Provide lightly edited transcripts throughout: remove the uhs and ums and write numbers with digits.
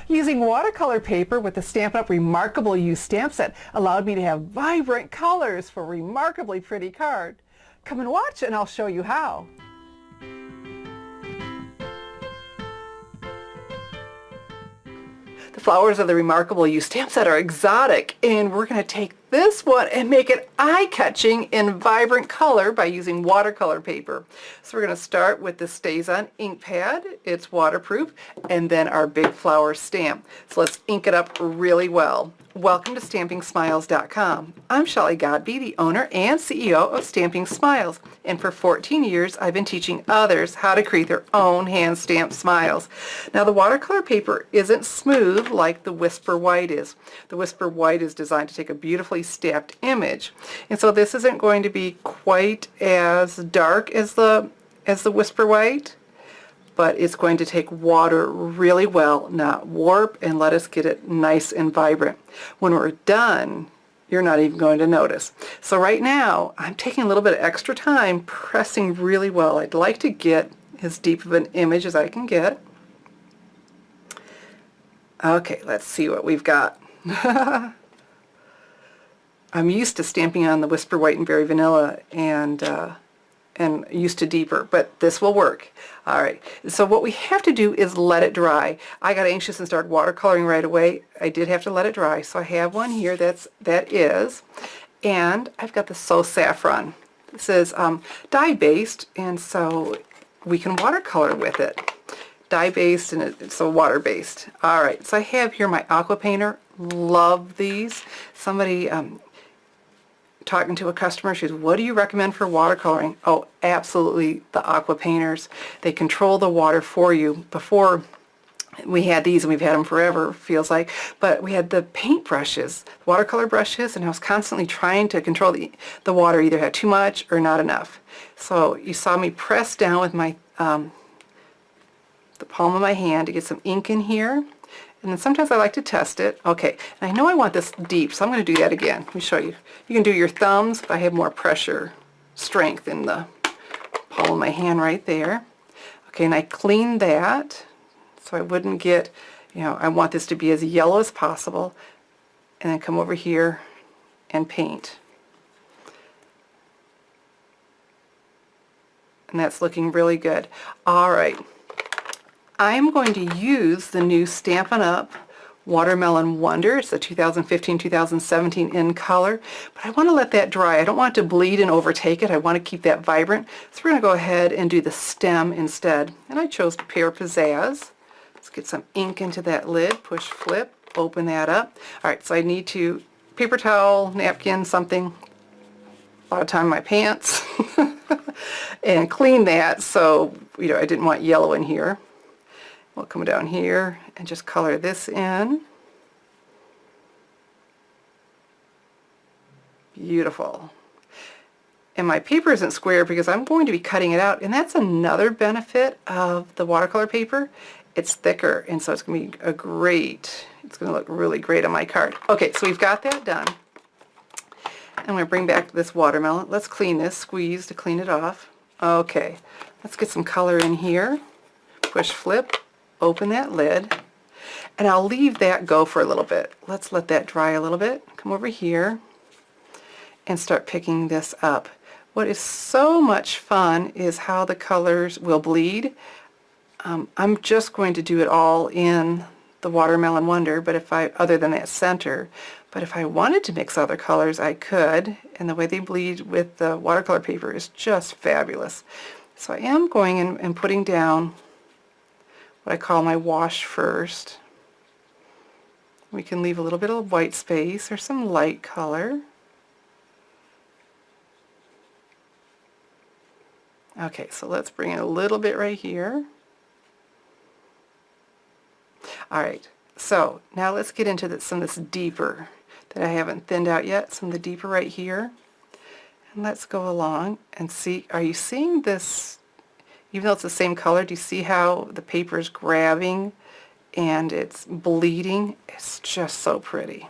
Using watercolor paper with the Stampin' Up! Remarkable You stamp set allowed me to have vibrant colors for a remarkably pretty card. Come and watch and I'll show you how. The flowers of the Remarkable You stamp set are exotic, and we're going to take this one and make it eye-catching in vibrant color by using watercolor paper. So we're going to start with the Stays On ink pad. It's waterproof, and then our big flower stamp. So let's ink it up really well. Welcome to StampingSmiles.com. I'm Shelley Godby, the owner and CEO of Stamping Smiles, and for 14 years I've been teaching others how to create their own hand-stamped smiles. Now the watercolor paper isn't smooth like the Whisper White is. The Whisper White is designed to take a beautifully stamped image, and so this isn't going to be quite as dark as the Whisper White, but it's going to take water really well, not warp, and let us get it nice and vibrant. When we're done, you're not even going to notice. So right now, I'm taking a little bit of extra time pressing really well. I'd like to get as deep of an image as I can get. Okay, let's see what we've got. I'm used to stamping on the Whisper White and Berry Vanilla, and used to deeper, but this will work. All right, so what we have to do is let it dry. I got anxious and started watercoloring right away. I did have to let it dry, so I have one here that is, and I've got the So Saffron. This is dye-based, and so we can watercolor with it. Dye-based, and it's a water-based. All right, so I have here my aqua painter. Love these. Somebody talking to a customer, she says, what do you recommend for watercoloring? Oh, absolutely the aqua painters. They control the water for you. Before we had these, and we've had them forever, feels like, but we had the paint brushes, watercolor brushes, and I was constantly trying to control the water, either had too much or not enough. So you saw me press down with my the palm of my hand to get some ink in here. And then sometimes I like to test it. Okay, and I know I want this deep, so I'm going to do that again. Let me show you. You can do your thumbs, but I have more pressure, strength in the palm of my hand right there. Okay, and I cleaned that so I wouldn't get, I want this to be as yellow as possible. And then come over here and paint. And that's looking really good. All right. I'm going to use the new Stampin' Up! Watermelon Wonder. It's the 2015-2017 in color, but I want to let that dry. I don't want it to bleed and overtake it. I want to keep that vibrant. So we're going to go ahead and do the stem instead. And I chose Pear Pizzazz. Let's get some ink into that lid. Push, flip, open that up. All right, so I need to paper towel, napkin, something. A lot of time in my pants. And clean that so I didn't want yellow in here. We'll come down here and just color this in. Beautiful. And my paper isn't square because I'm going to be cutting it out, and that's another benefit of the watercolor paper. It's thicker, and so it's going to be it's going to look really great on my card. Okay, so we've got that done. I'm going to bring back this watermelon. Let's clean this, squeeze to clean it off. Okay, let's get some color in here. Push, flip. Open that lid, and I'll leave that go for a little bit. Let's let that dry a little bit. Come over here and start picking this up. What is so much fun is how the colors will bleed. I'm just going to do it all in the Watermelon Wonder, but other than that center, but if I wanted to mix other colors, I could, and the way they bleed with the watercolor paper is just fabulous. So I am going and putting down what I call my wash first. We can leave a little bit of white space or some light color. Okay, so let's bring in a little bit right here. All right, so now let's get into some of this deeper that I haven't thinned out yet, some of the deeper right here. And let's go along and see, are you seeing this? Even though it's the same color, do you see how the paper is grabbing and it's bleeding? It's just so pretty.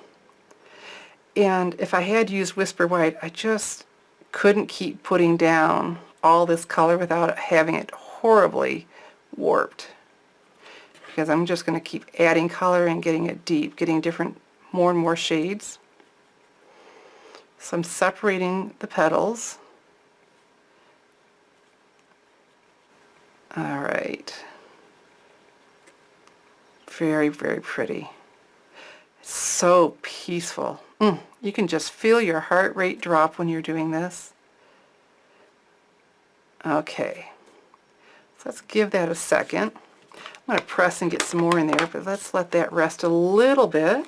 And if I had used Whisper White, I just couldn't keep putting down all this color without having it horribly warped. because I'm just going to keep adding color and getting it deep, getting different, more and more shades. So I'm separating the petals. All right. Very, very pretty. It's so peaceful. You can just feel your heart rate drop when you're doing this. Okay. So let's give that a second. I'm going to press and get some more in there, but let's let that rest a little bit.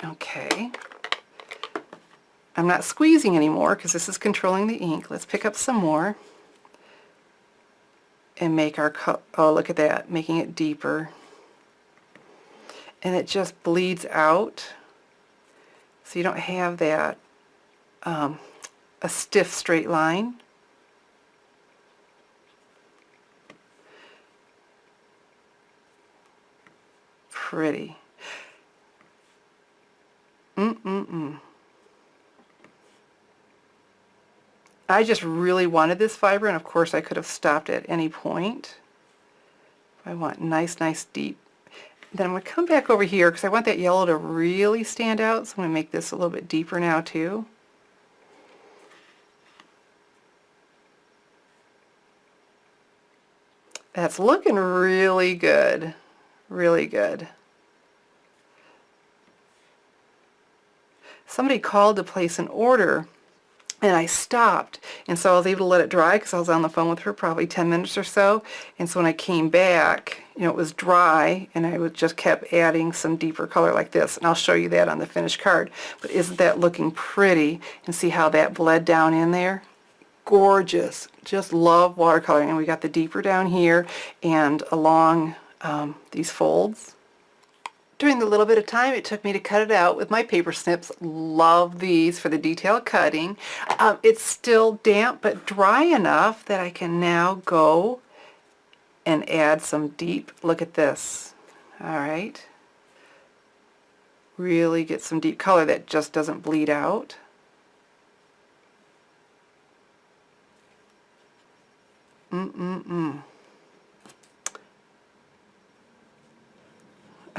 Okay. I'm not squeezing anymore because this is controlling the ink. Let's pick up some more and make our oh, look at that, making it deeper. And it just bleeds out, so you don't have that a stiff straight line. Pretty. I just really wanted this fiber, and of course I could have stopped at any point. I want nice, nice deep. Then I'm going to come back over here because I want that yellow to really stand out, so I'm going to make this a little bit deeper now too. That's looking really good. Really good. Somebody called to place an order, and I stopped, and so I was able to let it dry because I was on the phone with her probably 10 minutes or so, and so when I came back, you know, it was dry, and I just kept adding some deeper color like this, and I'll show you that on the finished card. But isn't that looking pretty? And see how that bled down in there? Gorgeous. Just love watercoloring. And we got the deeper down here and along these folds. During the little bit of time it took me to cut it out with my paper snips, love these for the detail cutting. It's still damp but dry enough that I can now go and add some deep, look at this, all right. Really get some deep color that just doesn't bleed out.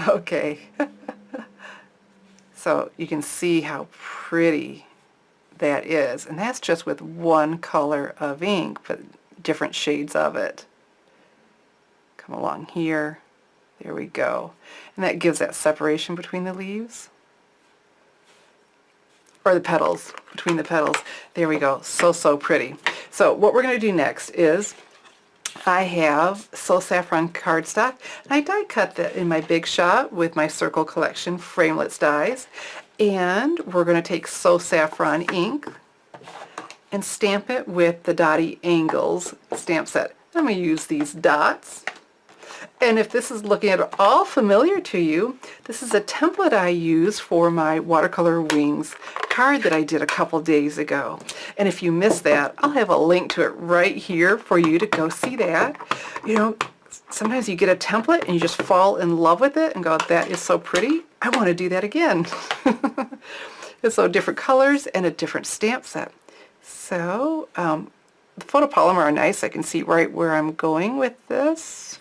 Okay. So you can see how pretty that is, and that's just with one color of ink, but different shades of it. Come along here, there we go, and that gives that separation between the leaves, or the petals, between the petals. There we go. So, so pretty. So what we're going to do next is I have So Saffron cardstock, and I die cut that in my Big Shot with my Circle Collection Framelits dies, and we're going to take So Saffron ink and stamp it with the Dottie Angles stamp set. I'm going to use these dots, and if this is looking at all familiar to you, this is a template I use for my Watercolor Wings card that I did a couple days ago. And if you missed that, I'll have a link to it right here for you to go see that. You know, sometimes you get a template and you just fall in love with it and go, that is so pretty, I want to do that again. And so different colors and a different stamp set. So the photopolymer are nice. I can see right where I'm going with this.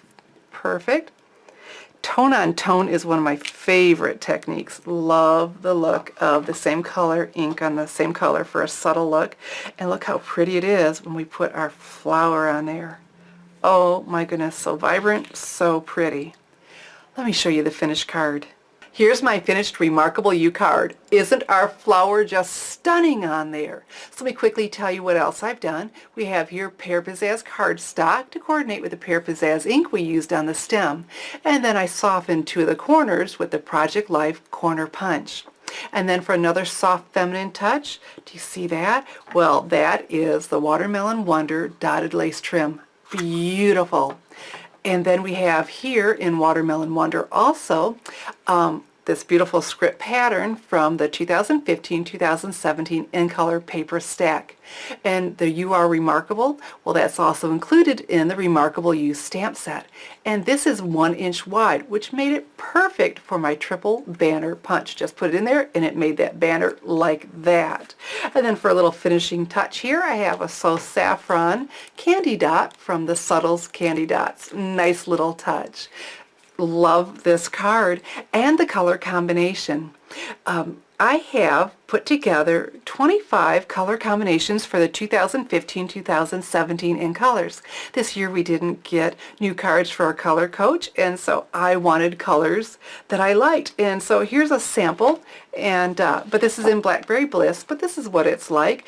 Perfect. Tone on tone is one of my favorite techniques. Love the look of the same color ink on the same color for a subtle look. And look how pretty it is when we put our flower on there. Oh my goodness, so vibrant, so pretty. Let me show you the finished card. Here's my finished Remarkable You card. Isn't our flower just stunning on there? So let me quickly tell you what else I've done. We have here Pear Pizzazz cardstock to coordinate with the Pear Pizzazz ink we used on the stem. And then I softened two of the corners with the Project Life Corner Punch. And then for another soft feminine touch, do you see that? Well, that is the Watermelon Wonder dotted lace trim. Beautiful. And then we have here in Watermelon Wonder also this beautiful script pattern from the 2015-2017 in color paper stack. And the You Are Remarkable, well, that's also included in the Remarkable You stamp set. And this is 1 inch wide, which made it perfect for my triple banner punch. Just put it in there and it made that banner like that. And then for a little finishing touch here, I have a So Saffron candy dot from the Subtles Candy Dots. Nice little touch. Love this card and the color combination. I have put together 25 color combinations for the 2015-2017 in colors. This year we didn't get new cards for our color coach, and so I wanted colors that I liked. And so here's a sample, and but this is in Blackberry Bliss, but this is what it's like.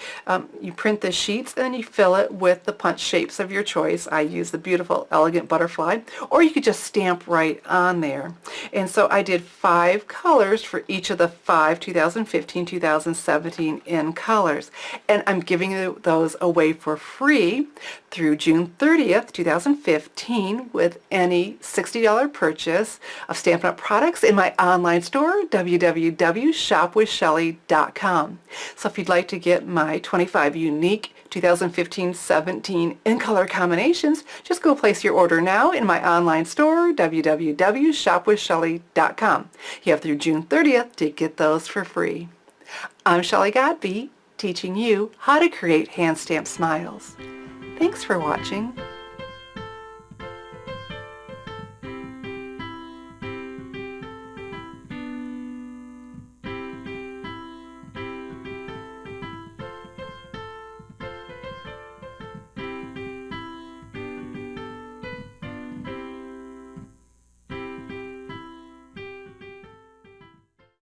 You print the sheets and then you fill it with the punch shapes of your choice. I use the beautiful elegant butterfly, or you could just stamp right on there. And so I did 5 colors for each of the 5 2015-2017 in colors, and I'm giving those away for free through June 30th, 2015 with any $60 purchase of Stampin' Up! Products in my online store, www.shopwithshelly.com. So if you'd like to get my 25 unique 2015-17 in color combinations, just go place your order now in my online store, www.shopwithshelly.com. You have through June 30th to get those for free. I'm Shelley Godby, teaching you how to create hand stamped smiles. Thanks for watching.